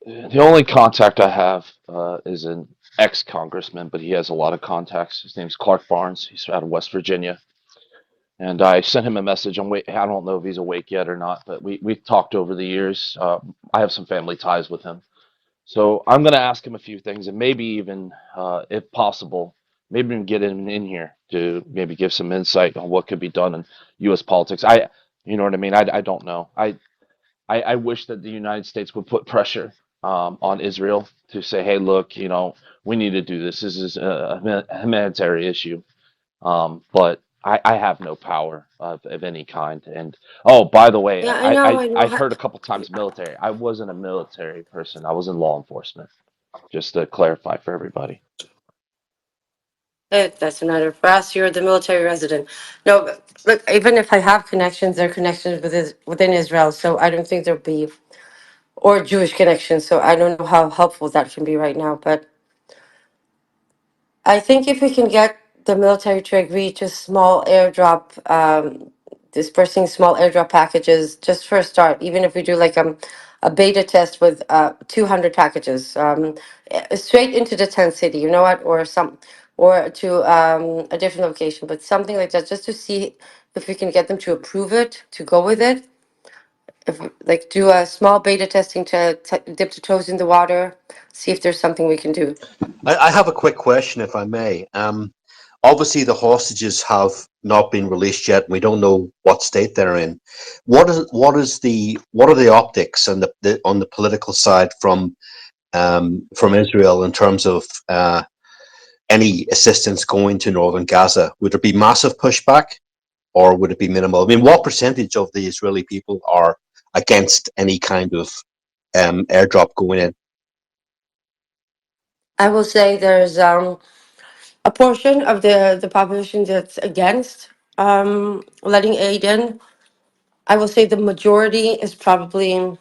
The only contact I have is an ex-congressman, but he has a lot of contacts. His name's Clark Barnes. He's out of West Virginia, and I sent him a message. I don't know if he's awake yet or not, but we've talked over the years. I have some family ties with him, so I'm going to ask him a few things, and maybe even, if possible, maybe even get him in here to maybe give some insight on what could be done in U.S. politics. You know what I mean? I don't know. I wish that the United States would put pressure on Israel to say, hey, look, we need to do this. This is a humanitarian issue. But I have no power of any kind. And oh, by the way, Yeah, I I know. I heard a couple times military. I wasn't a military person. I was in law enforcement. Just to clarify for everybody. That's another for us. You're the military resident. No, but look, even if I have connections, they're connections within Israel, so I don't think there'll be, or Jewish connections. So I don't know how helpful that can be right now. But I think if we can get the military to agree to small airdrop, dispersing small airdrop packages just for a start, even if we do like a beta test with 200 packages, straight into the tent city, you know what, or to a different location, but something like that, just to see if we can get them to approve it, to go with it. If like do a small beta testing to dip the toes in the water, see if there's something we can do. I have a quick question, if I may. Obviously, the hostages have not been released yet. We don't know what state they're in. What are the optics and on the political side from Israel in terms of any assistance going to northern Gaza? Would there be massive pushback, or would it be minimal? I mean, what percentage of the Israeli people are against any kind of airdrop going in? I will say there's a portion of the population that's against letting aid in. I will say the majority is probably,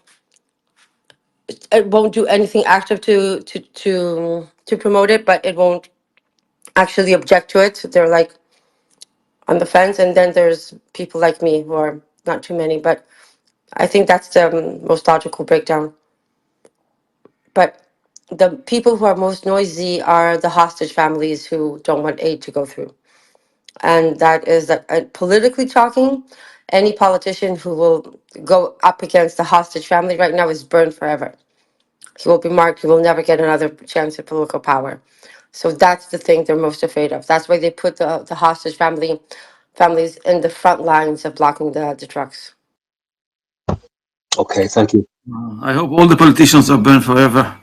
it won't do anything active to promote it, but it won't actually object to it. They're like on the fence, and then there's people like me who are not too many, but I think that's the most logical breakdown. But the people who are most noisy are the hostage families who don't want aid to go through. And that is that, politically talking, any politician who will go up against the hostage family right now is burned forever. He will be marked. He will never get another chance at political power. So that's the thing they're most afraid of. That's why they put the hostage families in the front lines of blocking the trucks. Okay, thank you. I hope all the politicians are burned forever.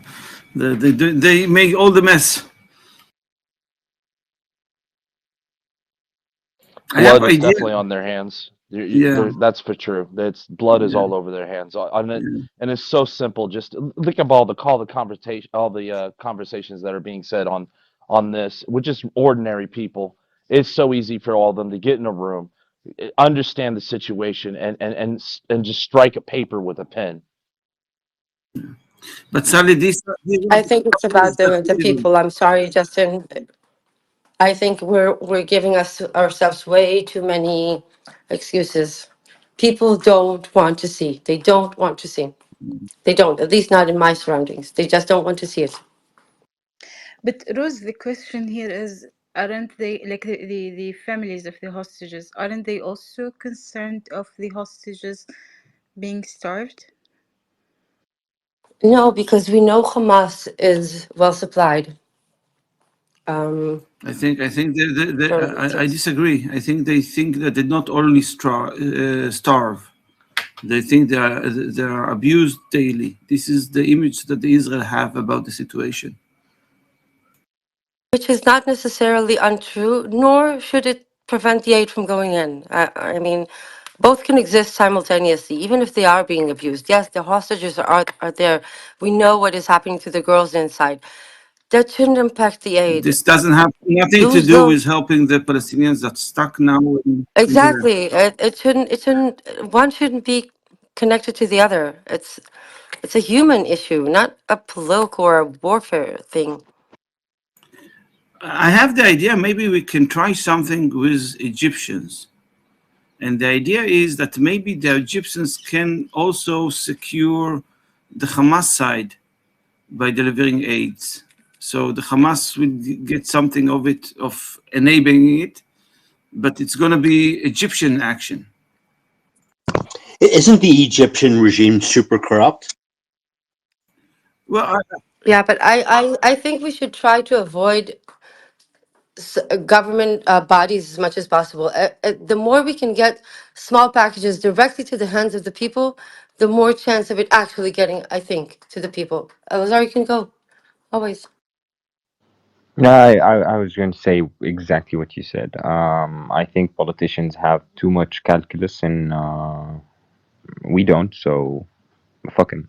They make all the mess. I have Blood is idea. definitely on their hands. Yeah. That's for true. It's blood is Yeah. all over their hands. On it, Yeah. and it's so simple. Just look up all the conversations that are being said on this, with just ordinary people. It's so easy for all of them to get in a room, understand the situation, and just strike a paper with a pen. But sadly, this I think it's about the people. I'm sorry, Justin. I think we're giving us ourselves way too many excuses. People don't want to see. They don't want to see. They don't. At least not in my surroundings. They just don't want to see it. But Rose, the question here is, aren't they like the families of the hostages? Aren't they also concerned of the hostages being starved? No, because we know Hamas is well supplied. So I disagree. I think they think that they not only starve. They think they are abused daily. This is the image that the Israel have about the situation. which is not necessarily untrue, nor should it prevent the aid from going in. I mean, both can exist simultaneously, even if they are being abused. Yes, the hostages are there. We know what is happening to the girls inside. That shouldn't impact the aid. This doesn't have nothing to Lose do with those. helping the Palestinians that stuck now in there. Exactly. It shouldn't. It shouldn't. One shouldn't be connected to the other. It's a human issue, not a political or a warfare thing. I have the idea maybe we can try something with Egyptians. And the idea is that maybe the Egyptians can also secure the Hamas side by delivering aids. So the Hamas will get something of it, of enabling it, but it's going to be Egyptian action. Isn't the Egyptian regime super corrupt? Well, Yeah, but I think we should try to avoid government bodies as much as possible. The more we can get small packages directly to the hands of the people, the more chance of it actually getting, I think, to the people. Lazar, you can go. Always. No, I was going to say exactly what you said. I think politicians have too much calculus, and we don't. So fuck 'em.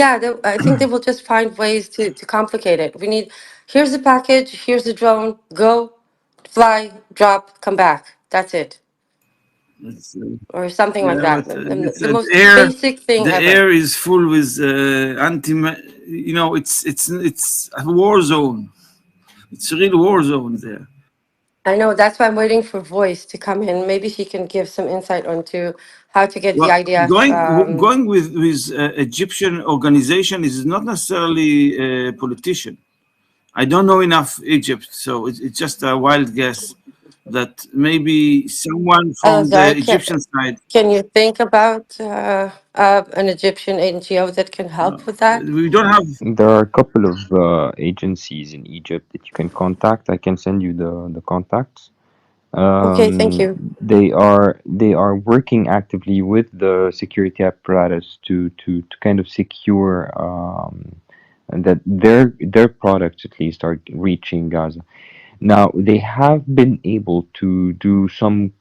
Yeah, I think they will just find ways to complicate it. We need, here's the package, here's the drone, go, fly, drop, come back. That's it. it's, Or something like yeah, that. but The most basic thing the ever. air is full with anti. You know, it's a war zone. It's a real war zone there. I know, that's why I'm waiting for Voice to come in. Maybe she can give some insight onto how to get the Well, IDF. going with Egyptian organization is not necessarily a politician. I don't know enough Egypt, so it's just a wild guess that maybe someone from the Elazar, Egyptian side. can you think about an Egyptian NGO that can help with that? We don't have. There are a couple of agencies in Egypt that you can contact. I can send you the contacts. Okay, thank you. They are working actively with the security apparatus to kind of secure that their products at least are reaching Gaza. Now they have been able to do some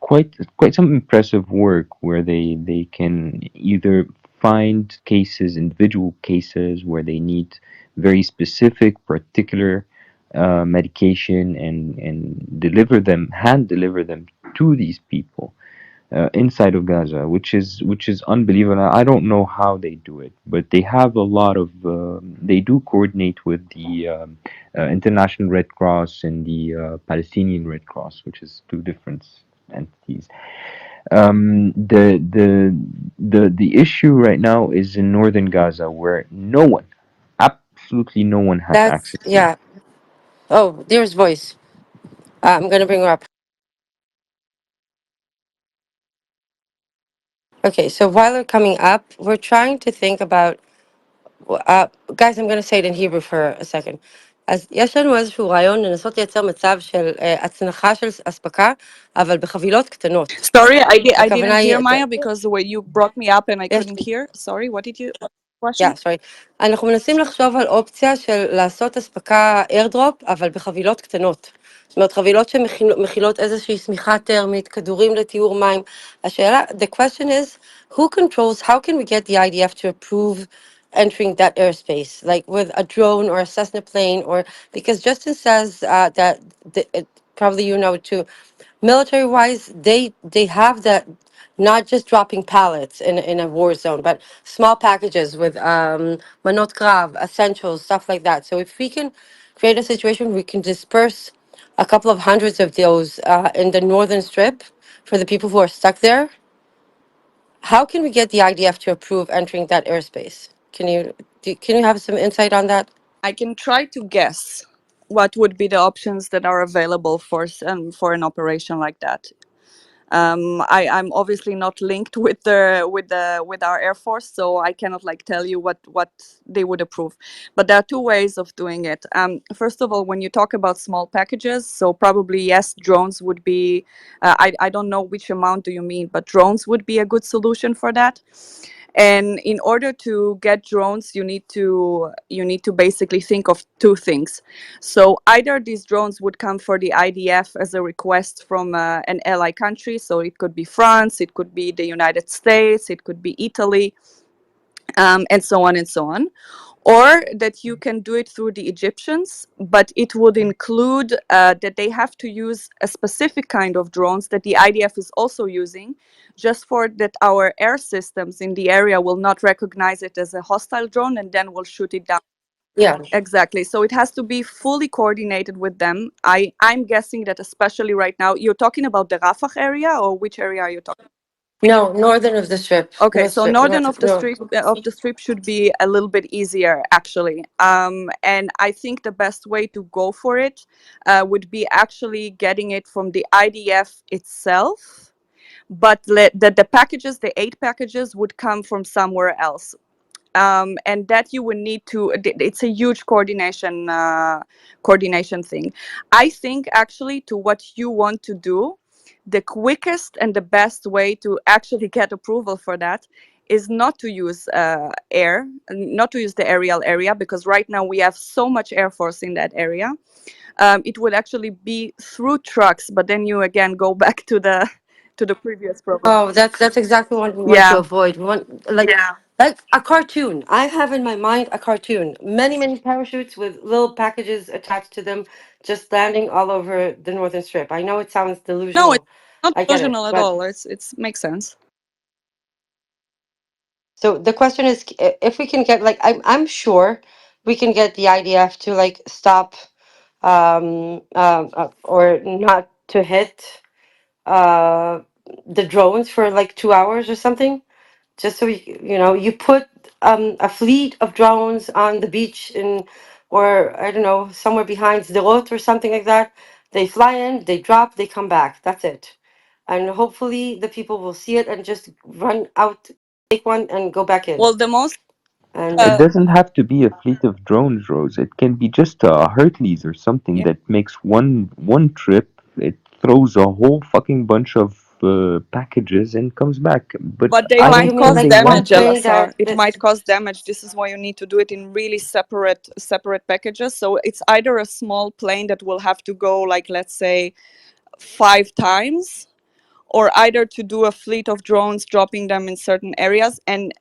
quite some impressive work where they can either find cases, individual cases where they need very specific, particular medication and hand deliver them to these people inside of Gaza, which is unbelievable. I don't know how they do it, but they have a lot of. They do coordinate with the International Red Cross and the Palestinian Red Cross, which is two different entities. The issue right now is in northern Gaza, where no one, absolutely no one, has That's, access to. yeah. Oh, there's Voice. I'm going to bring her up. Okay, so while they're coming up, we're trying to think about, guys, I'm going to say it in Hebrew for a second. אז יש לנו איזשהו רעיון לנסות לייצר מצב של הצנחה של אספקה, אבל בחבילות קטנות. Sorry, I הכוונה didn't hear היא, Maya because the way you brought me up and I יש, couldn't hear. Sorry, what did you yeah, question? sorry. אנחנו מנסים לחשוב על אופציה של לעשות אספקה airdrop, אבל בחבילות קטנות. זאת אומרת, חבילות שמכילות איזושהי שמיכה טרמית, כדורים לטיהור מים. השאלה, the question is, who controls, how can we get the IDF to approve entering that airspace, like with a drone or a Cessna plane, or, because Justin says that, probably you know too, military wise, they have that, not just dropping pallets in a war zone, but small packages with manot grav, essentials, stuff like that. So if we can create a situation, we can disperse a couple of hundreds of those in the northern strip for the people who are stuck there. How can we get the IDF to approve entering that airspace? Can you have some insight on that? I can try to guess what would be the options that are available for an operation like that. I'm obviously not linked with our Air Force, so I cannot like tell you what they would approve. But there are two ways of doing it. First of all, when you talk about small packages, so probably yes, drones would be. I don't know which amount do you mean, but drones would be a good solution for that. And in order to get drones, you need to basically think of two things. So either these drones would come for the IDF as a request from an ally country, so it could be France, it could be the United States, it could be Italy, and so on and so on. Or that you can do it through the Egyptians, but it would include that they have to use a specific kind of drones that the IDF is also using, just for that our air systems in the area will not recognize it as a hostile drone and then will shoot it down. Yeah. Exactly. So it has to be fully coordinated with them. I'm guessing that especially right now, you're talking about the Rafah area, or which area are you talking? No, northern of the strip. Okay, North so strip. northern North. of the North. strip should be a little bit easier actually. And I think the best way to go for it would be actually getting it from the IDF itself, but the packages, the 8 packages, would come from somewhere else. And that you would need to. It's a huge coordination thing. I think actually to what you want to do, the quickest and the best way to actually get approval for that is not to use not to use the aerial area, because right now we have so much air force in that area. It would actually be through trucks, but then you again go back to the previous problem. Oh, that's exactly what we want to Yeah. avoid. We want like a cartoon. I have in my mind a cartoon. Many parachutes with little packages attached to them, just landing all over the northern strip. I know it sounds No, it's delusional. not I get it, delusional at but all. It's makes sense. so the question is, if we can get like I'm sure we can get the IDF to like stop or not to hit uh the drones for like 2 hours or something, just so you put a fleet of drones on the beach in, or I don't know, somewhere behind the road or something like that. They fly in, they drop, they come back, that's it. And hopefully the people will see it and just run out, take one and go back in. Well, the most And It uh, doesn't have to be a fleet of drones, Rose. It can be just a Hercules or something yeah. that makes one trip. It throws a whole fucking bunch of packages and comes back. But But they I oh, don't you might mean think cause they like one want damage, that. plane LSR. that, It that might cause damage. This is why you need to do it in really separate packages. So it's either a small plane that will have to go, like, let's say 5 times, or either to do a fleet of drones dropping them in certain areas. And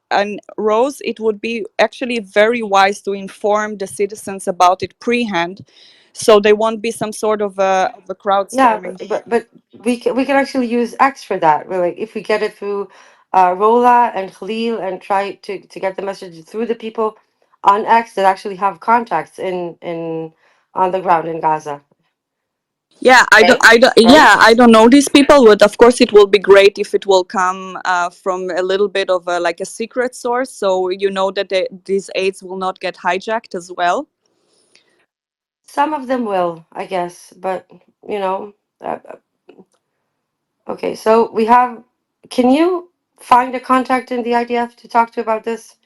Rose, it would be actually very wise to inform the citizens about it pre-hand, so there won't be some sort of a crowd yeah, storming. but we can actually use X for that. We're like, if we get it through Rola and Khalil and try to get the message through the people on X that actually have contacts in on the ground in Gaza, Yeah, right? I don't know these people, but of course it will be great if it will come from a little bit of a, like a secret source, so you know that these aids will not get hijacked as well. Some of them will, I guess, but you know, uh, okay. So we have. Can you find a contact in the IDF to talk to about this?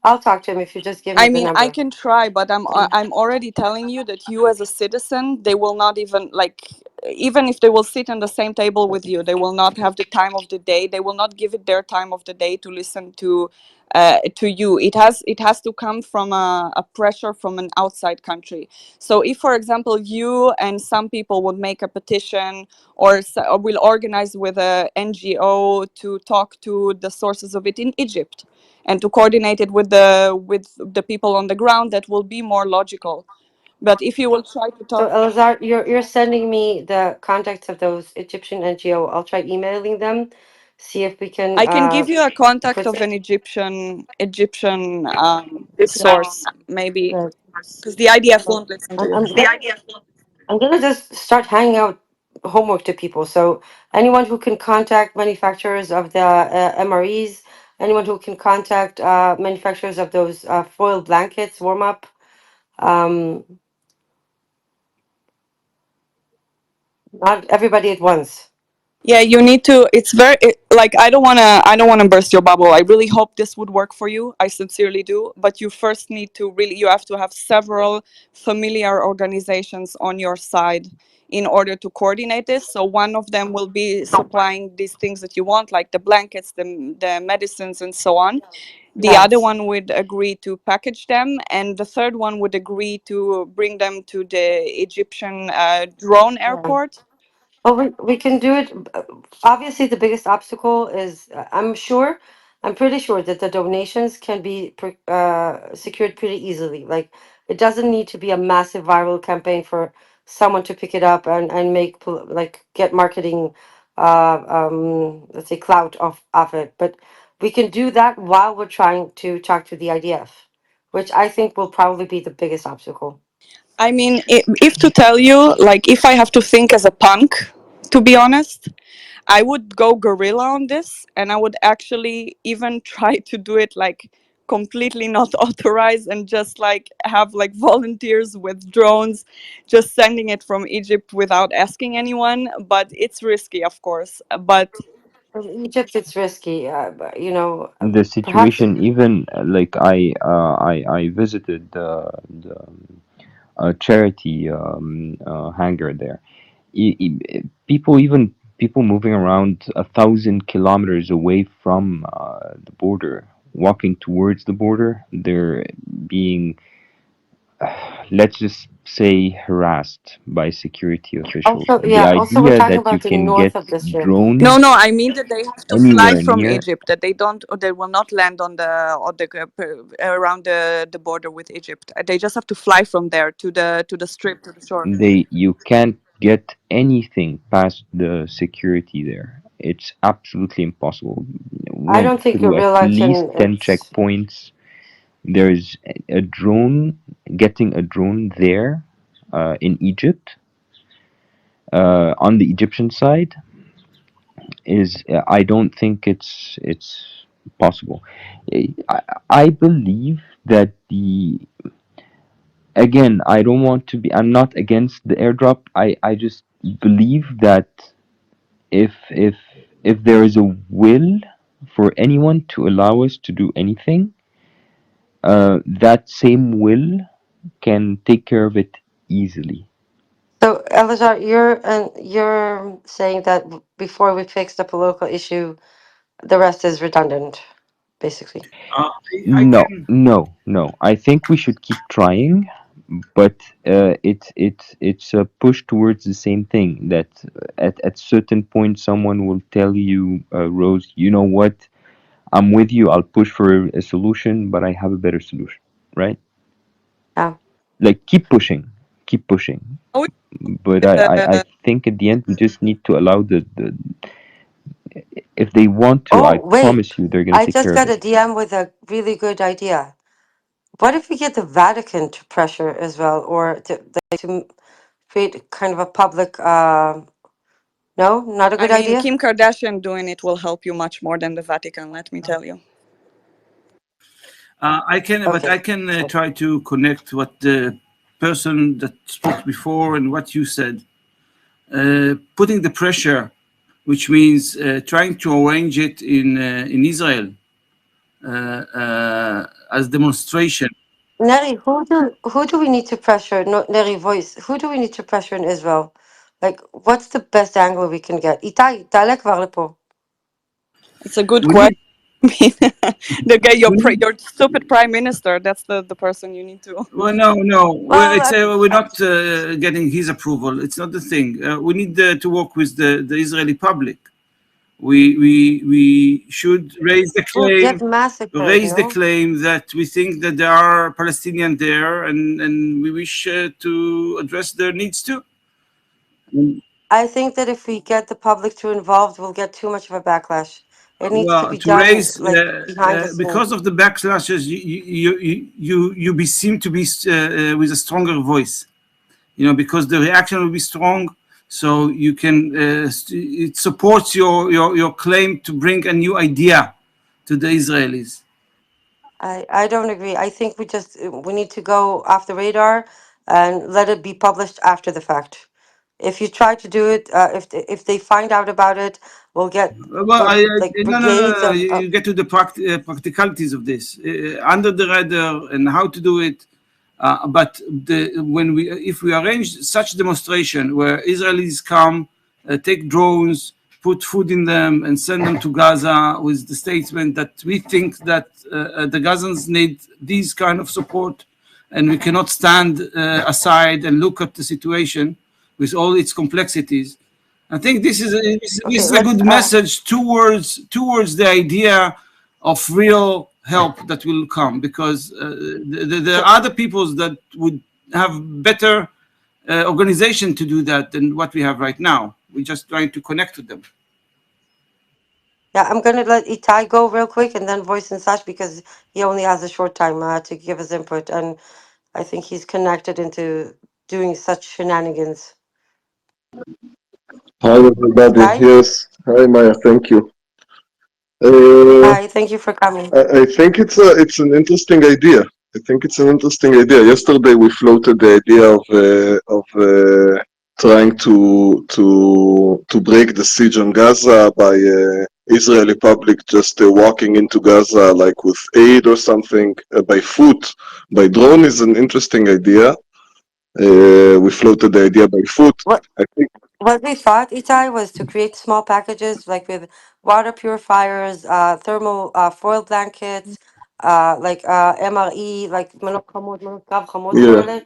I'll talk to him if you just give me I the mean, I number. can try, but Um, I'm already telling you that you as a citizen, they will not even, like, even if they will sit on the same table with you, they will not have the time of the day. They will not give it their time of the day to listen to you. It has to come from a pressure from an outside country. So if, for example, you and some people would make a petition, or will organize with a NGO to talk to the sources of it in Egypt, and to coordinate it with the people on the ground, that will be more logical. But if you will try to So talk, Elazar, you're sending me the contacts of those Egyptian NGO. I'll try emailing them, see if we can I can give you a contact put. of an Egyptian source, maybe, Right. because the IDF won't listen to I'm, you. I'm I'm gonna just start handing out homework to people. So anyone who can contact manufacturers of the MREs, anyone who can contact manufacturers of those foil blankets, warm up. Um, not everybody at once. Yeah, you need to. It's like, I don't want to burst your bubble. I really hope this would work for you. I sincerely do. But you first need to really, you have to have several familiar organizations on your side in order to coordinate this. So one of them will be supplying these things that you want, like the blankets, the medicines, and so on. The Yeah, other one would agree to package them, and the third one would agree to bring them to the Egyptian drone yeah. airport. Well, we can do it. Obviously, the biggest obstacle is I'm pretty sure that the donations can be secured pretty easily. Like, it doesn't need to be a massive viral campaign for someone to pick it up and make like get marketing, let's say clout of it. But we can do that while we're trying to talk to the IDF, which I think will probably be the biggest obstacle. I mean, if to tell you, like, if I have to think as a punk, to be honest, I would go guerrilla on this, and I would actually even try to do it like completely not authorized and just like have like volunteers with drones just sending it from Egypt without asking anyone. But it's risky, of course. But In Egypt, it's risky. But, The perhaps situation, even like I visited the charity hangar there. People, even people moving around 1,000 kilometers away from the border, walking towards the border, they're being, let's just say, harassed by security officials. also, The yeah. Also, we're idea talking that you about the can north get of the strip. no, drones no, I mean that they have to fly anywhere from near, Egypt. That they don't, or they will not land on around the border with Egypt. They just have to fly from there to the strip to the shore. you can't get anything past the security there. It's absolutely impossible. I Went don't think you're through at least realizing 10 it's. checkpoints. There's a drone, getting a drone there in Egypt, on the Egyptian side, is I don't think it's possible. I, I believe that the again, I don't want to be, I'm not against the airdrop. I just believe that if if if there is a will for anyone to allow us to do anything, that same will can take care of it easily. So, Elazar, you're saying that before we fix the political issue, the rest is redundant, basically. I No, can. no, no. I think we should keep trying, but it's a push towards the same thing. That at certain point, someone will tell you, Rose, you know what? I'm with you. I'll push for a solution, but I have a better solution, right? Yeah. Like keep pushing. How is But I the think at the end we just need to allow the if they want to, I Oh, wait. promise you they're gonna I take just care of got it. a DM with a really good idea. What if we get the Vatican to pressure as well, or to create kind of a public? No, not a I good mean, idea. Kim Kardashian doing it will help you much more than the Vatican, let me tell you. I can, but I Okay. can try to connect what the person that spoke before and what you said. Putting the pressure, which means trying to arrange it in Israel as demonstration. Neri, who do we need to pressure? No, Neri, voice. Who do we need to pressure in Israel? Like, what's the best angle we can get? איתי, תעלה כבר לפה. It's a good We question. need, I mean, the guy, we need. your stupid prime minister, that's the person you need to. Well, no, no. Well, We're not getting his approval. It's not the thing. We need to work with the Israeli public. We should we'll get massacred, raise the no? claim that we think that there are Palestinians there, and we wish to address their needs too. I think that if we get the public too involved, we'll get too much of a backlash. It needs to Well, be to done raise like behind the scenes. because of the backslashes, you be seem to be with a stronger voice. Because the reaction will be strong, so you can it supports your claim to bring a new idea to the Israelis. I don't agree. I think we need to go off the radar and let it be published after the fact. If you try to do it, if they find out about it, we'll get Well, like no, no, no, brigades no. of, You get to the practicalities of this under the radar and how to do it. But if we arrange such demonstration where Israelis come, take drones, put food in them, and send them to Gaza with the statement that we think that the Gazans need these kind of support, and we cannot stand aside and look at the situation with all its complexities. I think this okay, is a let's good message towards the idea of real help that will come, because there so are other peoples that would have better organization to do that than what we have right now. We're just trying to connect with them. yeah, I'm gonna let Itai go real quick and then voice and such because he only has a short time to give his input, and I think he's connected into doing such shenanigans. Hi everybody. Itai? Yes. Hi, Maya. Thank you. Hi, thank you for coming. I think it's an interesting idea. I think it's an interesting idea. Yesterday we floated the idea of trying to break the siege on Gaza by Israeli public just walking into Gaza like with aid or something by foot, by drone is an interesting idea. We floated the idea by foot. What I think. what we thought, Itai, was to create small packages like with water purifiers, thermal foil blankets, like MRE, like manok hamod, manok gav hamod Yeah. כאלה,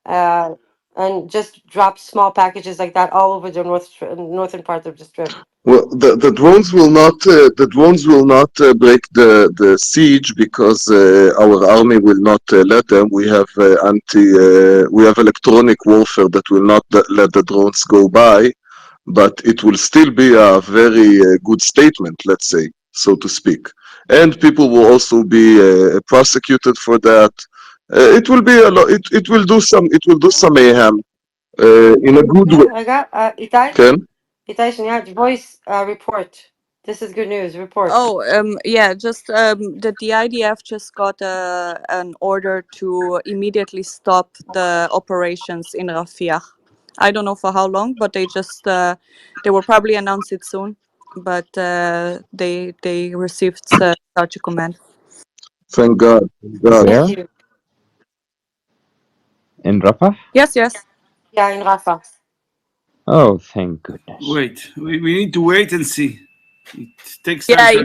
uh, and just drop small packages like that all over the northern part of the strip. Well, the drones will not break the siege because our army will not let them. We have we have electronic warfare that will not let the drones go by, but it will still be a very good statement, let's say, so to speak. And people will also be prosecuted for that. It will be a lot. It will do some. It will do some mayhem in a good way. רגע, איתי? כן? איתי, שנייה, voice report. This is good news, report. Oh, yeah, just that the IDF just got an order to immediately stop the operations in Rafah. I don't know for how long, but they just they will probably announce it soon. But they received such a command. Thank God. Thank God. Where? Thank you. In Rafah? Yes, yes. Yeah, in Rafah. Oh, thank goodness. Wait, we need to wait and see. It takes time. Yeah,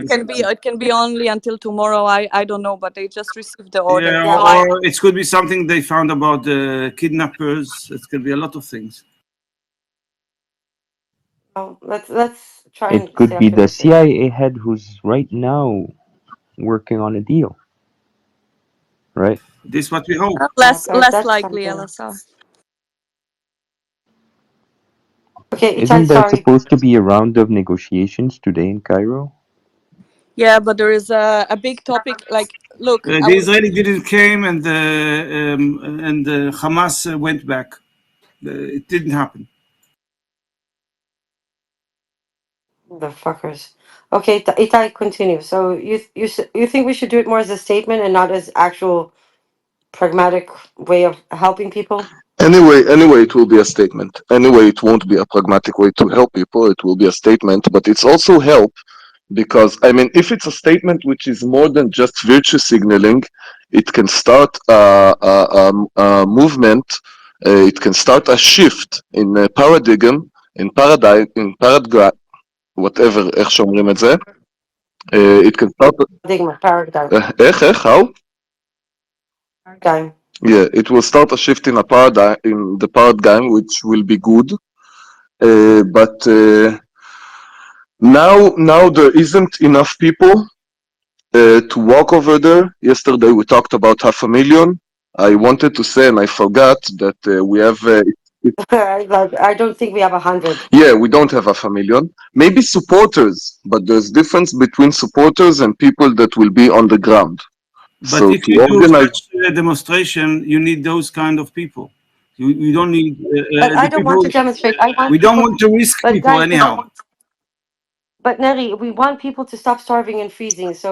it can be only until tomorrow. I don't know, but they just received the order. Yeah, Yeah, or it could be something they found about the kidnappers. It could be a lot of things. Oh, let's try It and could stay be the optimistic. CIA head who's right now working on a deal. Right? This is what we hope. Less But that's likely, something. LSR. Okay, Itai, Isn't there sorry. supposed to be a round of negotiations today in Cairo? Yeah, but there is a big topic. Like, look, The Israeli didn't came and the Hamas went back. It didn't happen. The fuckers. Okay, Itai, continue. So you think we should do it more as a statement and not as actual pragmatic way of helping people? Anyway, it will be a statement. Anyway, it won't be a pragmatic way to help people. It will be a statement, but it's also help because, I mean, if it's a statement which is more than just virtue signaling, it can start a movement. It can start a shift in paradigm, in paradigm, whatever, איך שאומרים את זה. It can start, Paradigm. איך, how? Paradigm. Yeah, it will start a shift in the paradigm, which will be good. But now there isn't enough people to walk over there. Yesterday we talked about 500,000. I wanted to say, and I forgot that we have. I don't think we have 100. Yeah, we don't have 500,000. Maybe supporters, but there's difference between supporters and people that will be on the ground. But So if to you do organize, such a demonstration, you need those kind of people. You don't need But I the don't want people. to demonstrate. I want We don't people. want to risk But people guys, anyhow. but Neri, we want people to stop starving and freezing. So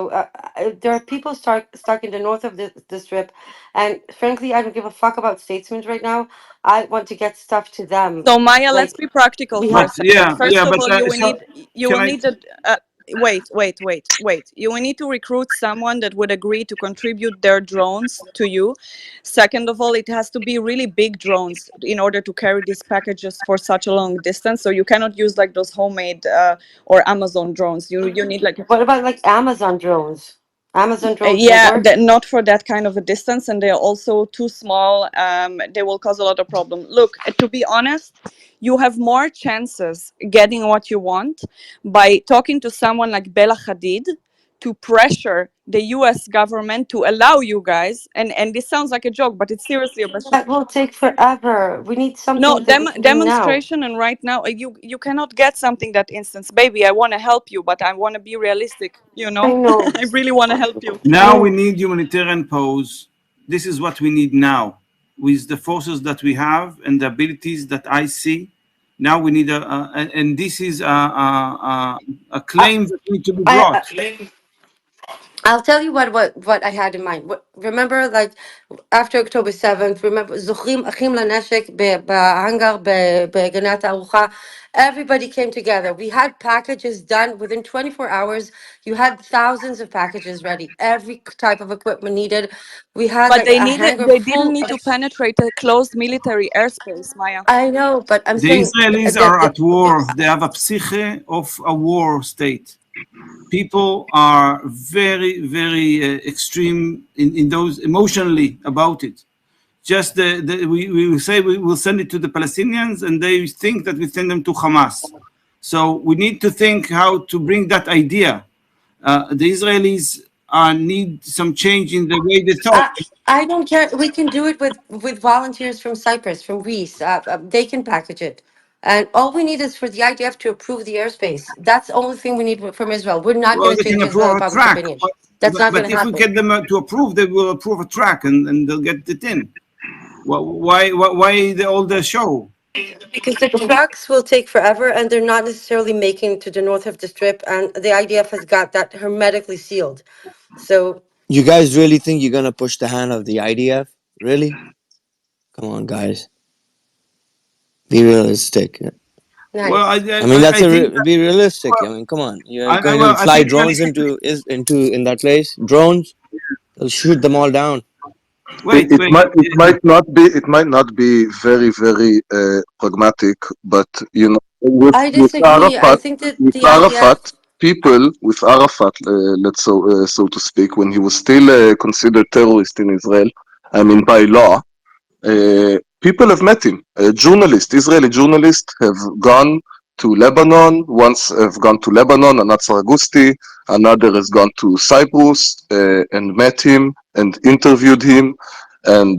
there are people stuck in the north of the strip, and frankly, I don't give a fuck about statesmen right now. I want to get stuff to them. So Maya, let's Like be practical we for have. a second. First of But all, you will so, need you can will I? need a wait. You will need to recruit someone that would agree to contribute their drones to you. Second of all, it has to be really big drones in order to carry these packages for such a long distance. So you cannot use like those homemade or Amazon drones. You need like What about like Amazon drones? Amazon drones won't yeah, work. not for that kind of a distance, and they're also too small. They will cause a lot of problem. Look, to be honest, you have more chances getting what you want by talking to someone like Bella Hadid to pressure the U.S. government to allow you guys. And this sounds like a joke, but it's seriously a question. That will take forever. We need No, something that we can do now. demonstration, and right now you cannot get something that instance. Baby, I want to help you, but I want to be realistic. You know, I know. I really want to help you. Now we need humanitarian pause. This is what we need now, with the forces that we have and the abilities that I see. Now we need and this is a I, claim that need to be brought. I I'll tell you what I had in mind. Remember, like after October 7th, remember זוכרים אחים לנשק בהאנגר בגנת הארוחה. Everybody came together. We had packages done within 24 hours. You had thousands of packages ready. Every type of equipment needed. We had But like a hanger they didn't full need to of. penetrate a closed military airspace, Maya. I know, but I'm The saying Israelis are at war. They have a psyche of a war state. People are very, very extreme in those emotionally about it. Just we will say we will send it to the Palestinians, and they think that we send them to Hamas. So we need to think how to bring that idea. The Israelis need some change in the way they thought. I don't care. We can do it with volunteers from Cyprus, from Greece. They can package it, and all we need is for the IDF to approve the airspace. That's the only thing we need from Israel. We're not Well, going to they can change Israeli approve a public track, opinion. That's not going but to if we happen. get them to approve, they will approve a track, and they'll get it in. Why all the show? Because the trucks will take forever, and they're not necessarily making to the north of the strip, and the IDF has got that hermetically sealed. So You guys really think you're gonna push the hand of the IDF? Really? Come on, guys. Be realistic. Well, nice. I mean, I think be realistic. I well, mean, come on. You're going to I fly think drones in that place. Drones. They'll shoot them all down. It, wait. it might not be very pragmatic, but you know, I disagree. I think that With the Arafat, IDF. people with Arafat, let's so to speak, when he was still considered terrorist in Israel, I mean by law, people have met him. Journalists, Israeli journalists, have gone to Lebanon. Once have gone to Lebanon, Anatsar Agusti. Another has gone to Cyprus and met him and interviewed him. And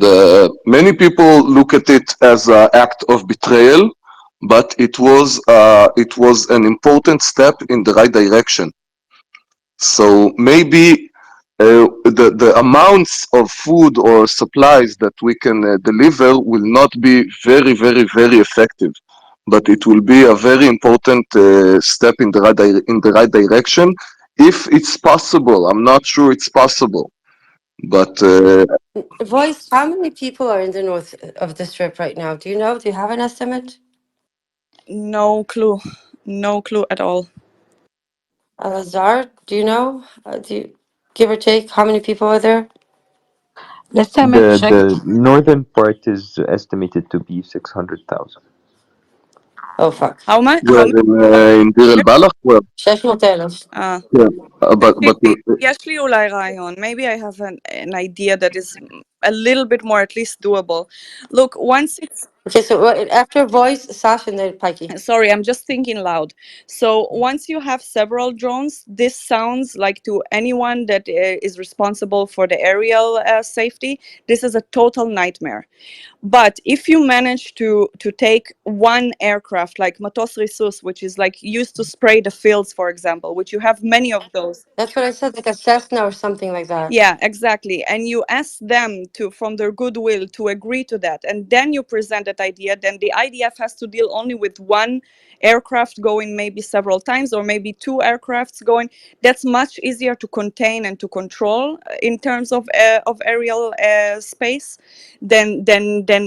many people look at it as an act of betrayal, but it was an important step in the right direction. So maybe the amounts of food or supplies that we can deliver will not be very effective, but it will be a very important step in the right direction if it's possible. I'm not sure it's possible, but Voice, how many people are in the north of the strip right now? Do you know? Do you have an estimate? No clue. No clue at all. Alazar, do you know? Do you give or take how many people are there? Last time I checked, The northern part is estimated to be 600,000. Oh fuck. How much? How where many? in Deir el Balach, well, 600,000. yeah, but תקשיבי, יש לי אולי רעיון. Maybe I have an idea that is a little bit more at least doable. Look, once it's Okay, so after voice, Sacha and then PiKee. sorry, I'm just thinking loud. So once you have several drones, this sounds like to anyone that is responsible for the aerial safety, this is a total nightmare. But if you manage to take one aircraft like Matos Risus, which is like used to spray the fields, for example, which you have many of those. That's what I said, like a Cessna or something like that. Yeah, exactly. And you ask them to, from their goodwill, to agree to that. And then you present that idea. Then the IDF has to deal only with one aircraft going maybe several times, or maybe two aircrafts going. That's much easier to contain and to control in terms of aerial space than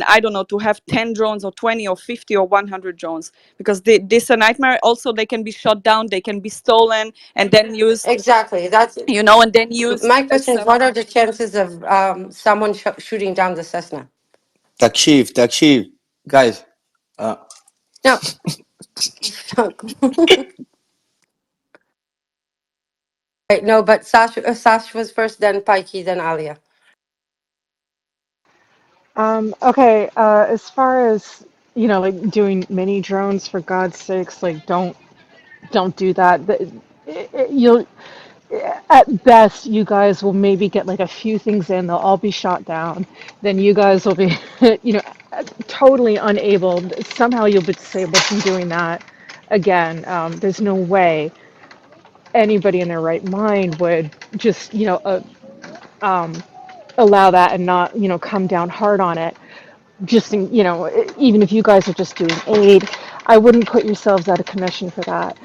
I don't know, to have 10 drones or 20 or 50 or 100 drones, because this is a nightmare. Also, they can be shot down, they can be stolen, and then used, Exactly. That's you know, and then used my as question is, what are the chances of someone shooting down the Cessna? Takshiv. Guys. No. Right, no, but Sasha was first, then PiKee, then Alia. Okay, as far as, like doing mini drones, for God's sakes, like don't do that. You'll at best you guys will maybe get like a few things in, they'll all be shot down. Then you guys will be, totally unable. Somehow you'll be disabled from doing that again. There's no way anybody in their right mind would just, allow that and not, come down hard on it. Just even if you guys are just doing aid, I wouldn't put yourselves out of commission for that.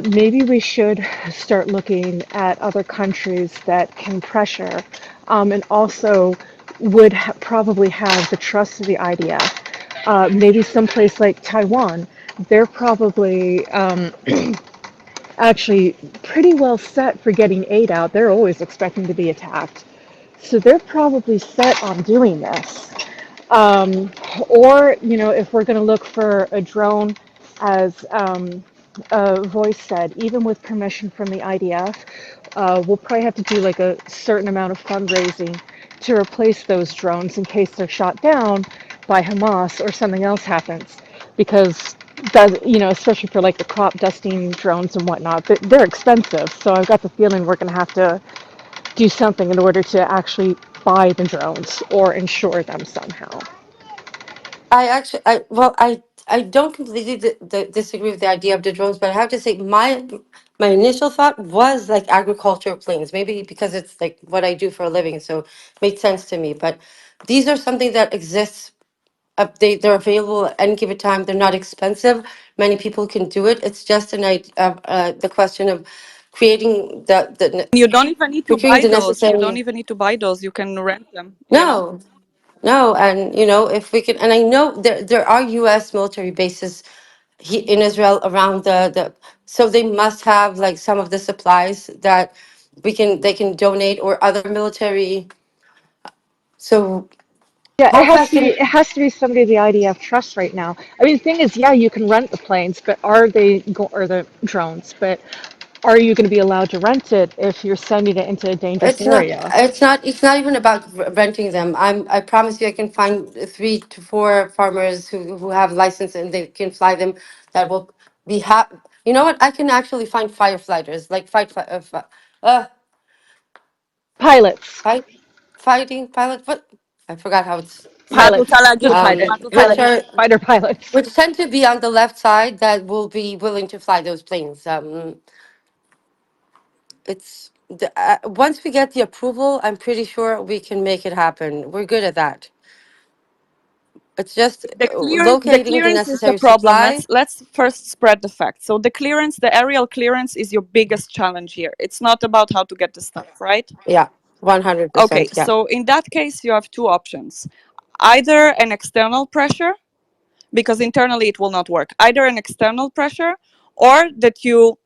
Maybe we should start looking at other countries that can pressure and also would probably have the trust of the IDF. Maybe someplace like Taiwan, they're probably actually pretty well set for getting aid out. They're always expecting to be attacked. So they're probably set on doing this. Um, or, if we're going to look for a drone, as Voice said, even with permission from the IDF, we'll probably have to do like a certain amount of fundraising to replace those drones in case they're shot down by Hamas or something else happens. Because that, especially for like the crop dusting drones and whatnot, they're expensive. So I've got the feeling we're going to have to do something in order to actually buy the drones or insure them somehow. I actually, I don't completely disagree with the idea of the drones, but I have to say my initial thought was like agricultural planes, maybe because it's like what I do for a living, so it made sense to me. But these are something that exists. They're available at any given time. They're not expensive. Many people can do it. It's just the question of creating You don't even need to procuring buy the those. You necessary. don't even need to buy those. You can rent them, you know. No, no, and if we can, and I know there are U.S. military bases in Israel around so they must have like some of the supplies that they can donate or other military. So Yeah, it hope has I to be can. it has to be somebody the IDF trusts right now. I mean, the thing is, yeah, you can rent the planes, but or the drones, but are you going to be allowed to rent it if you're sending it into a dangerous It's not. area? It's not. It's not even about renting them. I promise you, I can find 3 to 4 farmers who have license and they can fly them. That will be You know what? I can actually find firefighters, like Pilots, fight, fighting pilot. What? I forgot how it's מה את said. רוצה pilots, להגיד? just מה את רוצה Which להגיד? are fighter pilots. which tend to be on the left side that will be willing to fly those planes. Once we get the approval, I'm pretty sure we can make it happen. We're good at that. It's just The locating the clearance is the necessary problem. supply. Let's first spread the facts. So the clearance, the aerial clearance, is your biggest challenge here. It's not about how to get the stuff, right? Yeah, Okay, 100%. Yeah. so in that case, you have two options: either an external pressure, because internally it will not work. Either an external pressure, or that you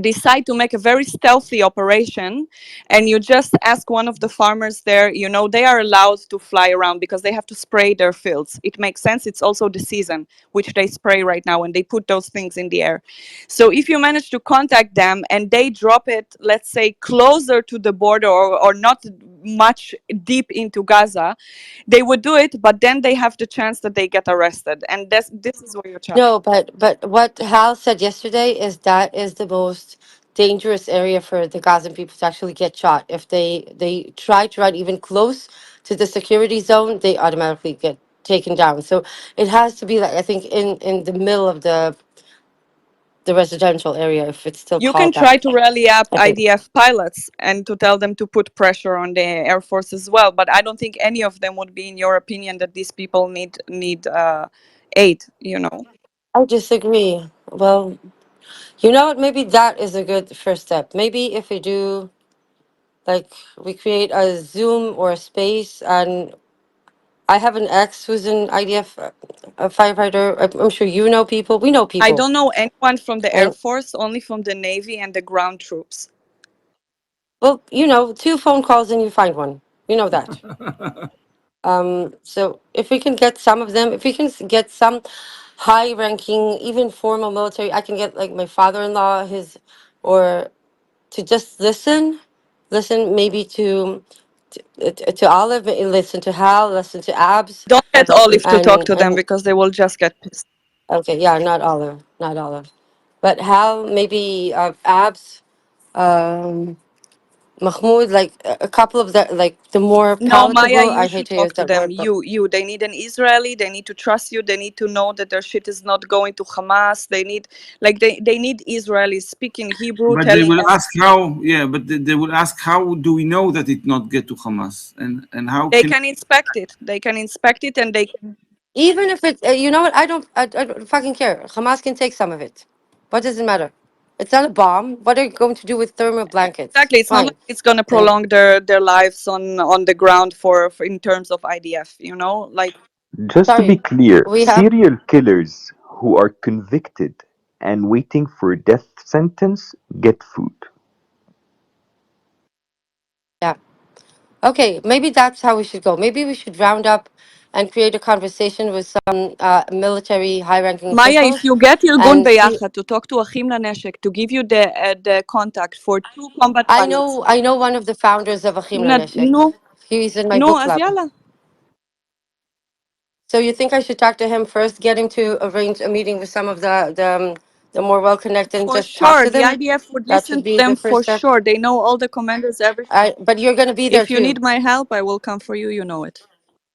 decide to make a very stealthy operation and you just ask one of the farmers there, they are allowed to fly around because they have to spray their fields. It makes sense. It's also the season which they spray right now and they put those things in the air. So if you manage to contact them and they drop it, let's say closer to the border or not much deep into Gaza, they would do it, but then they have the chance that they get arrested, and this is where you're challenged. No, but what Hal said yesterday is that is the most dangerous area for the Gazan people to actually get shot. If they try to run even close to the security zone, they automatically get taken down. So it has to be like I think in the middle of the residential area, if it's still You can called try that. to rally up I think. IDF pilots and to tell them to put pressure on the Air Force as well. But I don't think any of them would be in your opinion that these people need aid. I disagree. Well, you know what? Maybe that is a good first step. Maybe if we do, like, we create a Zoom or a space, and I have an ex who's an IDF a firefighter. I'm sure you know people. We know I people. don't know anyone from the Air And, Force, only from the Navy and the ground troops. well, 2 phone calls and you find one. You know that. So if we can get some of them, if we can get some high ranking, even formal military, I can get like my father-in-law, or to just listen maybe to Olive, listen to Hal, listen to Abs, Don't get Olive to talk to them and because they will just get pissed. okay, yeah, not Olive, but Hal, maybe Abs, um, Mahmoud, like a couple of the more No, Maya, palatable. you I hate should to use talk to that them. word, but They need an Israeli. They need to trust you. They need to know that their shit is not going to Hamas. They need Israelis speaking Hebrew, But they telling will them ask how, yeah, but they will ask how do we know that it not get to Hamas, and how they can can inspect it. They can inspect it and they can. Even if it, you know what? I don't fucking care. Hamas can take some of it. What does it matter? It's not a bomb. What are you going to do with thermal blankets? Exactly. It's not like Fine. it's gonna And prolong their lives on the ground for in terms of IDF. You know, like Just to be sorry, clear, we have, serial killers who are convicted and waiting for death sentence get food. yeah. Okay, maybe that's how we should go. Maybe we should round up and create a conversation with some military high-ranking Maya, if officials you get Irgun and see. Beyachad to talk to Achim Laneshek to give you the contact for 2 combat pilots. I know one of the founders of Achim Laneshek. No, He's in my no, book אז club. יאללה. So you think I should talk to him first, get him to arrange a meeting with some of the more well connected and For just talk sure, to the them? IDF would That listen should to be the them first for step. sure. They know all the commanders, everything. But you're gonna be there If you too. need my help, I will come for you. You know it.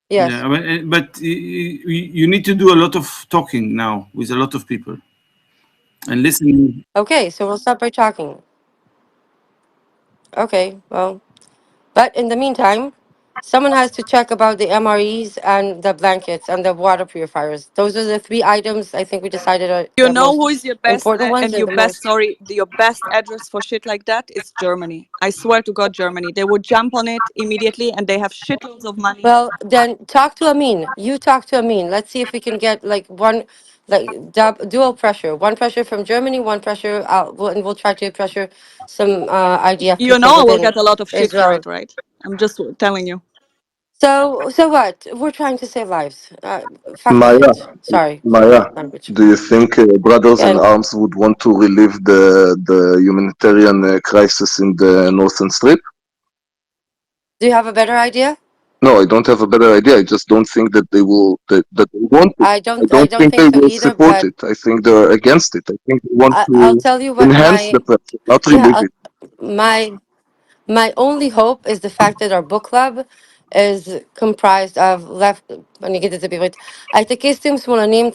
Yes. Yeah, but you need to do a lot of talking now with a lot of people and listening. Okay, so we'll start by talking. Okay, well, but in the meantime, someone has to check about the MREs and the blankets and the water purifiers. Those are the three items I think we decided are You the know most who is your best important ones and and your the best, most. sorry, your best address for shit like that is Germany. I swear to God, Germany. They would jump on it immediately, and they have shitloads of money. Well, then talk to Amin. You talk to Amin. Let's see if we can get like one, like dual pressure. One pressure from Germany, one pressure out, and we'll try to pressure some IDF You people know I will within get a lot of shit for Israel. it, right? I'm just telling you. So what? We're trying to save lives. Fucking Maya, shit. Sorry for Maya, my language. do you think brothers in And arms would want to relieve the humanitarian crisis in the northern strip? do you have a better idea? No, I don't have a better idea. I just don't think that they will that they want it. I I don't don't think think they so will either. support But it. I think they're against it. I think they want I'll to tell you what enhance the my pressure, not yeah. relieve it. My only hope is the fact that our book club is comprised of left. אני אגיד את זה בעברית. הייטקיסטים שמאלנים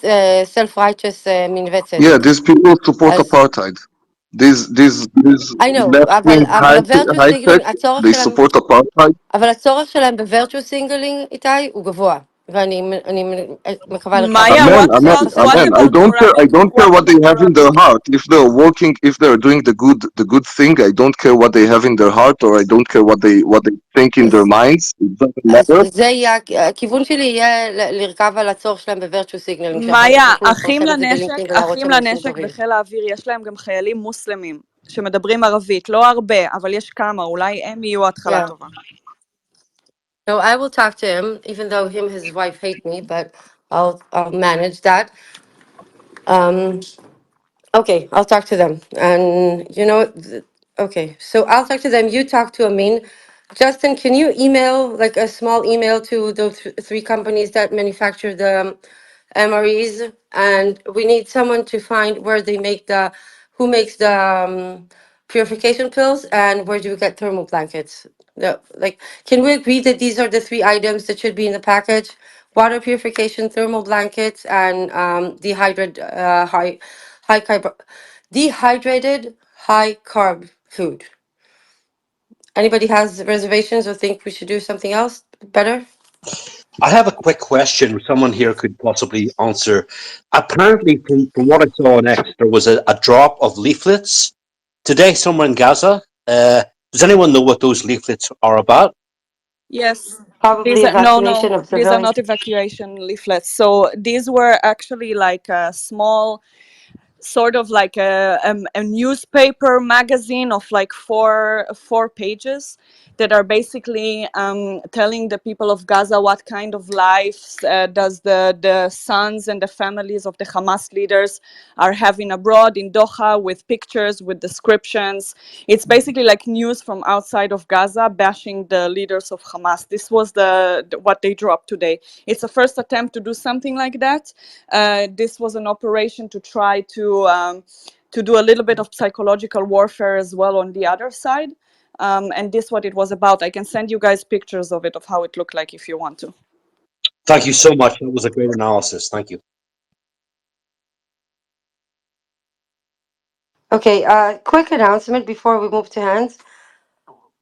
self-righteous מנווצת. Yeah, these people support אז apartheid. These I know, left wing אבל ה-virtue high tech, signaling, הצורך they שלהם, support apartheid. אבל הצורך שלהם ב-virtue signaling, איתי, הוא גבוה. ואני מקווה לקחת Maya, Amen, אותו what amen, about לפסים what amen. שלהם. I about don't care. I Arabic? don't care What what they about have in their Arabic? heart. If they're working, if they're doing the good thing, I don't care what they have in their heart, or I don't care what they think in their אז minds. It doesn't אז matter. זה יהיה, הכיוון שלי יהיה לרכב על הצורך שלהם ב-virtue signaling, שאחר כך מאיה, יוכלו לפרסם את זה בלינקדאין ולהראות אחים שהם אנשים לנשק טובים. בחיל האוויר, יש להם גם חיילים מוסלמים שמדברים ערבית, לא הרבה, אבל יש כמה, אולי הם יהיו התחלה Yeah. טובה. No, I will talk to him, even though him and his wife hate me, but I'll manage that. Um, okay, I'll talk to them. And okay, so I'll talk to them. You talk to Amin. Justin, can you email like a small email to the three companies that manufacture the MREs? And we need someone to find where they make who makes the purification pills and where do we get thermal blankets? No, like, can we agree that these are the three items that should be in the package? Water purification, thermal blankets, and high carb, dehydrated high carb food. Anybody has reservations or think we should do something else better? I have a quick question someone here could possibly answer. Apparently, from what I saw on X, there was a drop of leaflets today somewhere in Gaza. Does anyone know what those leaflets are about? Yes. Probably These are evacuation of these are civilians. not evacuation leaflets. So these were actually like a small sort of like a newspaper magazine of like four pages that are basically telling the people of Gaza what kind of lives does the sons and the families of the Hamas leaders are having abroad in Doha, with pictures, with descriptions. It's basically like news from outside of Gaza bashing the leaders of Hamas. This was what they dropped today. It's a first attempt to do something like that. This was an operation to try to do a little bit of psychological warfare as well on the other side. And this what it was about. I can send you guys pictures of it, of how it looked like if you want to. Thank you so much. That was a great analysis. Thank you. Okay, quick announcement before we move to hands.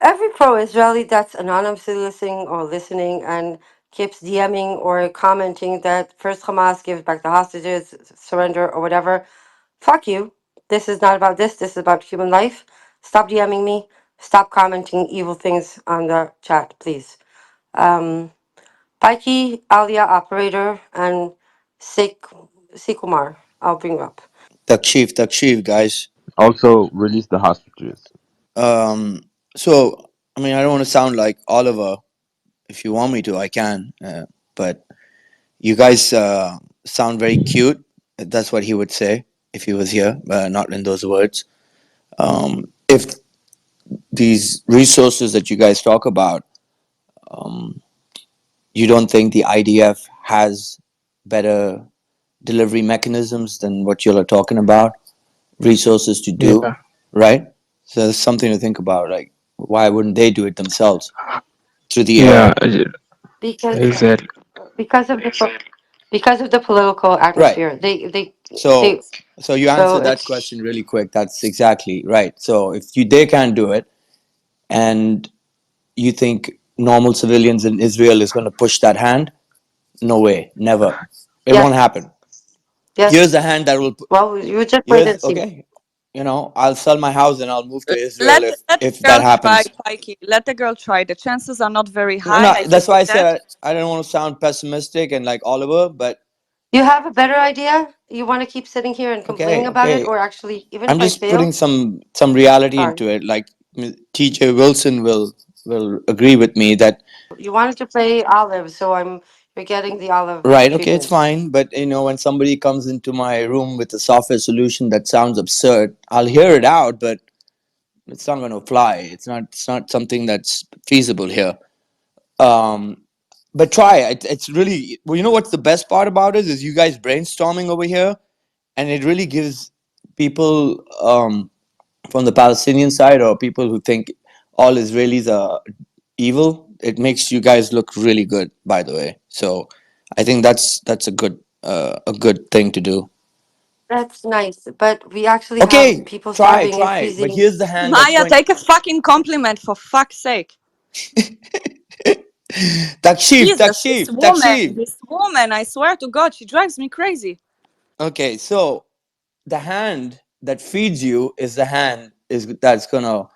Every pro-Israeli that's anonymously listening and keeps DMing or commenting that first Hamas gives back the hostages, surrender or whatever, fuck you. This is not about this. This is about human life. Stop DMing me. Stop commenting evil things on the chat, please. PiKee, Alia Operator, and Sikumar. I'll bring you up. Takshif, guys. Also, release the hostages. Um, so, I mean, I don't want to sound like Oliver. If you want me to, I can. But you guys sound very cute. That's what he would say if he was here, not in those words. If these resources that you guys talk about, you don't think the IDF has better delivery mechanisms than what you are talking about? Resources to do, Yeah, right? So that's something to think about. Like, why wouldn't they do it themselves through the yeah, air? Because exactly. because of the because of the political Right. atmosphere. They So, so you so answered that it's question really quick. That's exactly right. So if they can't do it, and you think normal civilians in Israel is going to push that hand, no way, never. It won't yes, happen. Here's yes. a hand that will. Well, you just wait Here's and see. okay. I'll sell my house and I'll move to Israel Let if let the that girl try, happens. Pikey. Let the girl try. The chances are not very No, high. no, I that's think why you I said. said I don't want to sound pessimistic and like Oliver, but You have a better idea? You want to keep sitting here and complaining okay, about it, okay. or actually, even I'm if I just putting fail, some reality sorry. into it. Like TJ Wilson will agree with me that You wanted to play olive, so you're getting the olive right, okay, it's treatment. fine. But when somebody comes into my room with a software solution that sounds absurd, I'll hear it out, but it's not going to fly. It's not something that's feasible here. Um, but try it. It's really well. You know what's the best part about it is you guys brainstorming over here, and it really gives people from the Palestinian side or people who think all Israelis are evil. It makes you guys look really good, by the way. So I think that's a good thing to do. That's nice, but we actually have Okay, people try, starving and try. But freezing. here's the hand that's Maya, going. take a fucking compliment for fuck's sake. Takshif, Jesus, Takshif, Takshif. this woman, I swear to God, she drives me crazy. Okay, so the hand that feeds you is the hand is that's gonna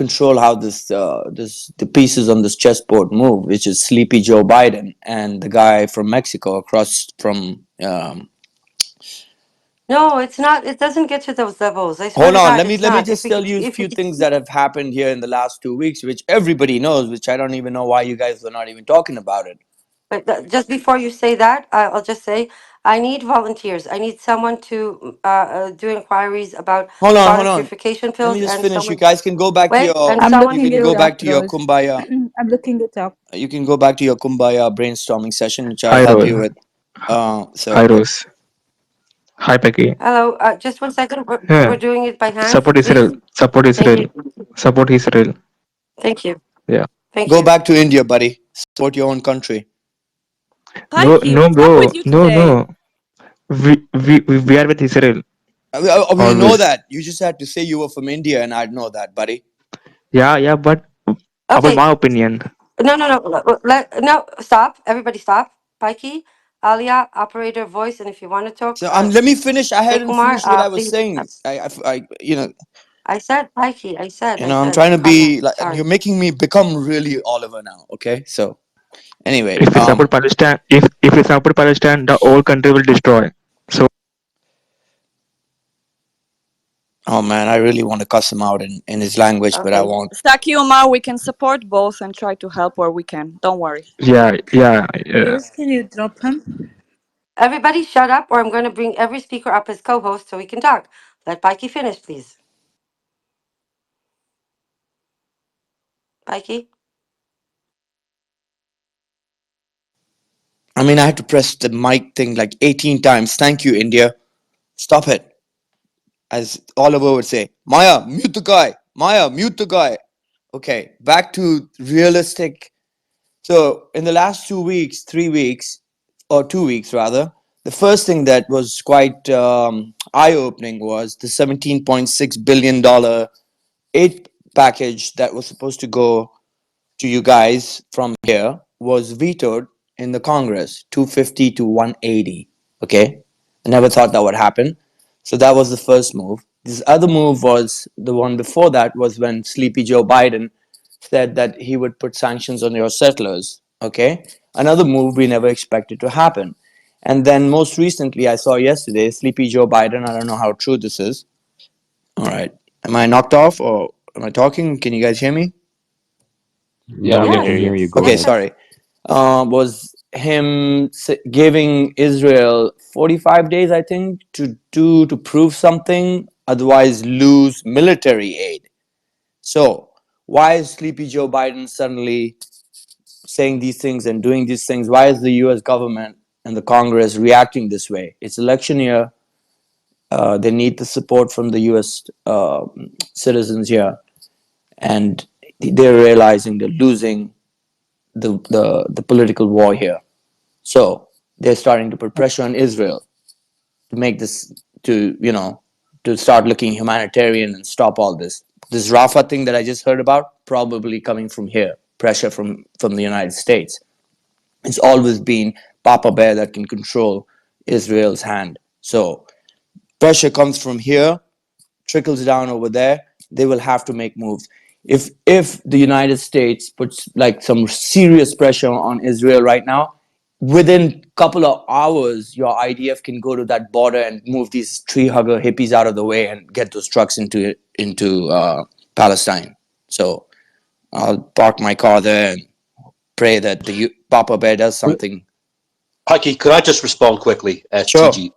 control how the pieces on this chessboard move, which is Sleepy Joe Biden and the guy from Mexico across from. No, it's not. It doesn't get to those levels. I swear Hold to on, God, let me it's let me not. If just we tell could, you a if we few could, things that have happened here in the last 2 weeks, which everybody knows, which I don't even know why you guys are not even talking about it. but just before you say that, I'll just say I need volunteers. I need someone to do inquiries about Hold product on. purification Let me pills, just and finish. You someone guys can go back to wait, your. and I'm You someone looking can it go to up, back to your Rose. kumbaya. I'm looking it up. You can go back to your kumbaya brainstorming session, which I'll Hi, help Rose. you with. Hi, So Rose. Hi, PiKee. hello. Just 1 second. We're Yeah, doing it by hand, support Israel. please. Support Thank Israel. you. Support Israel. Thank you. Yeah. Thank go you. back to India, buddy. Support your own country. No, Pikey, no, what's up bro. with you No, today? no. We are with Israel We know always. that. You just had to say you were from India, and I'd know that, buddy. Yeah, yeah. But about Okay. my opinion. No. Stop. Everybody, stop. PiKee, Alia, operator, voice, and if you want to talk, So let me finish. I hadn't Sekumar, finished what I was please. saying. I said PiKee. I I'm said, trying to calm down. be like, and Sorry. you're making me become really Oliver now. Okay, so anyway, If we support Palestine, if we support Palestine, the whole country will destroy. So oh man, I really want to cuss him out in his language, but I Okay. won't. Saki Umar, we can support both and try to help where we can. Don't worry. yeah, yeah, yeah. Rose, can you drop him? Everybody, shut up, or I'm going to bring every speaker up as co-host so we can talk. Let PiKee finish, please. PiKee. I mean, I had to press the mic thing like 18 times. Thank you, India. Stop it. As Oliver would say, Maya, mute the guy. Maya, mute the guy. Okay, back to realistic. So, in the last 2 weeks, 3 weeks, or 2 weeks rather, the first thing that was quite eye opening was the $17.6 billion aid package that was supposed to go to you guys from here was vetoed in the Congress, 250 to 180. Okay, I never thought that would happen. So that was the first move. This other move was the one before that, was when Sleepy Joe Biden said that he would put sanctions on your settlers. Okay, another move we never expected to happen. And then most recently, I saw yesterday, Sleepy Joe Biden. I don't know how true this is. All right, am I knocked off or am I talking? Can you guys hear me? Yeah, we We can can hear Yes. hear you. you. Go Okay, Yes, ahead. yes. sorry. Was him giving Israel 45 days, I think, to prove something, otherwise lose military aid. So why is Sleepy Joe Biden suddenly saying these things and doing these things? Why is the U.S. government and the Congress reacting this way? It's election year. They need the support from the U.S. Citizens here, and they're realizing they're losing the political war here. So they're starting to put pressure on Israel to make this, to to start looking humanitarian and stop all this. This Rafah thing that I just heard about, probably coming from here, pressure from the United States. It's always been Papa Bear that can control Israel's hand. So pressure comes from here, trickles down over there. They will have to make moves. If the United States puts like some serious pressure on Israel right now, within couple of hours, your IDF can go to that border and move these tree hugger hippies out of the way and get those trucks into Palestine. So I'll park my car there and pray that the Papa Bear does something. PiKee, could I just respond quickly? It's Sure. TG.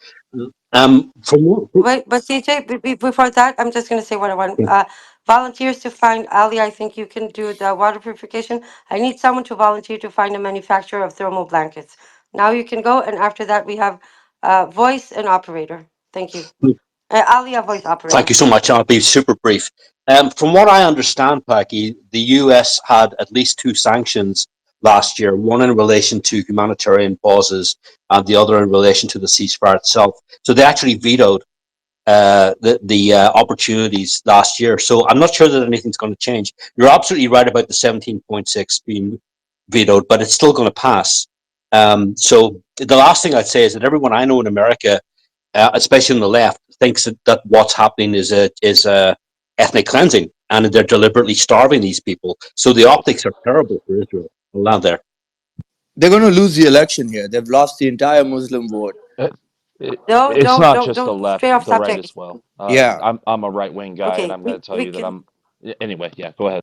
From what? Wait, but CJ, before that, I'm just going to say what I want. Volunteers to find Ali. I think you can do the water purification. I need someone to volunteer to find a manufacturer of thermal blankets. Now you can go, and after that, we have voice and operator. Thank you. Ali, a voice Thank operator. you so much. I'll be super brief. From what I understand, PiKee, the US had at least two sanctions last year, one in relation to humanitarian pauses and the other in relation to the ceasefire itself. So they actually vetoed the opportunities last year. So I'm not sure that anything's going to change. You're absolutely right about the 17.6 being vetoed, but it's still going to pass. So the last thing I'd say is that everyone I know in America, especially on the left, thinks that what's happening is ethnic cleansing, and they're deliberately starving these people. So the optics are terrible for Israel. I'll land there. They're going to lose the election here. They've lost the entire Muslim vote. It, it, No, it's don't, not don't, just the don't left, stray off the right subject. as well. Yeah. I'm a right wing guy, and Okay, I'm going to tell we you that can. I'm. Anyway, yeah, go ahead.